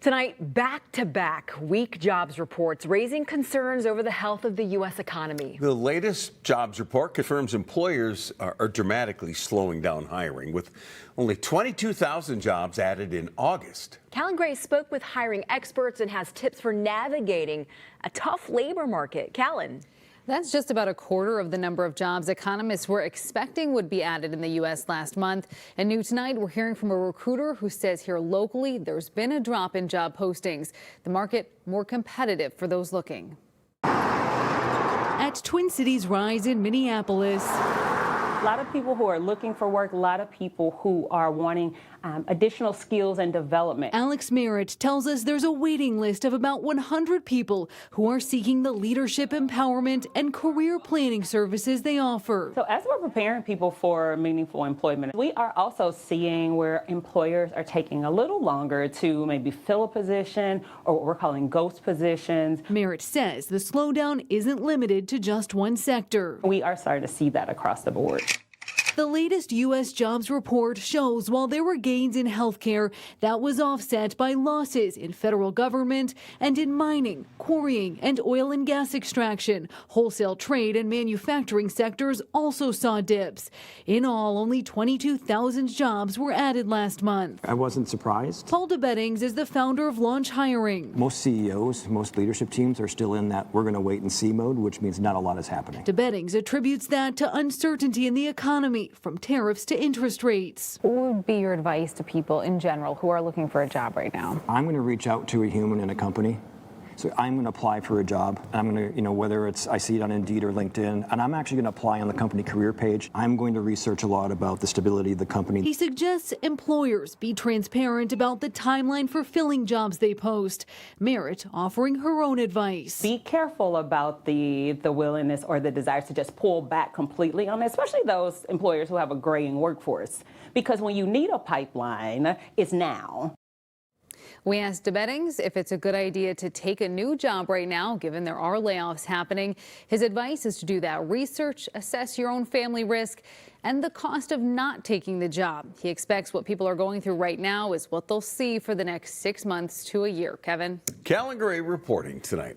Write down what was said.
Tonight, back-to-back weak jobs reports raising concerns over the health of the U.S. economy. The latest jobs report confirms employers are dramatically slowing down hiring, with only 22,000 jobs added in August. Callan Gray spoke with hiring experts and has tips for navigating a tough labor market. Callan. That's just about a quarter of the number of jobs economists were expecting would be added in the U.S. last month. And new tonight, we're hearing from a recruiter who says here locally there's been a drop in job postings. The market more competitive for those looking. At Twin Cities Rise in Minneapolis. A lot of people who are looking for work, a lot of people who are wanting additional skills and development. Alex Merritt tells us there's a waiting list of about 100 people who are seeking the leadership, empowerment, and career planning services they offer. So as we're preparing people for meaningful employment, we are also seeing where employers are taking a little longer to maybe fill a position or what we're calling ghost positions. Merritt says the slowdown isn't limited to just one sector. We are starting to see that across the board. The latest U.S. jobs report shows while there were gains in healthcare, that was offset by losses in federal government and in mining, quarrying, and oil and gas extraction. Wholesale trade and manufacturing sectors also saw dips. In all, only 22,000 jobs were added last month. I wasn't surprised. Paul DeBeddings is the founder of Launch Hiring. Most CEOs, most leadership teams are still in that we're going to wait and see mode, which means not a lot is happening. DeBeddings attributes that to uncertainty in the economy, from tariffs to interest rates. What would be your advice to people in general who are looking for a job right now? I'm going to reach out to a human in a company. So I'm going to apply for a job. I'm going to, whether it's I see it on Indeed or LinkedIn, and I'm actually going to apply on the company career page. I'm going to research a lot about the stability of the company. He suggests employers be transparent about the timeline for filling jobs they post. Merritt offering her own advice. Be careful about the willingness or the desire to just pull back completely on it, especially those employers who have a graying workforce. Because when you need a pipeline, it's now. We asked DeBeddings if it's a good idea to take a new job right now, given there are layoffs happening. His advice is to do that research, assess your own family risk, and the cost of not taking the job. He expects what people are going through right now is what they'll see for the next 6 months to a year. Kevin. Callan Gray reporting tonight.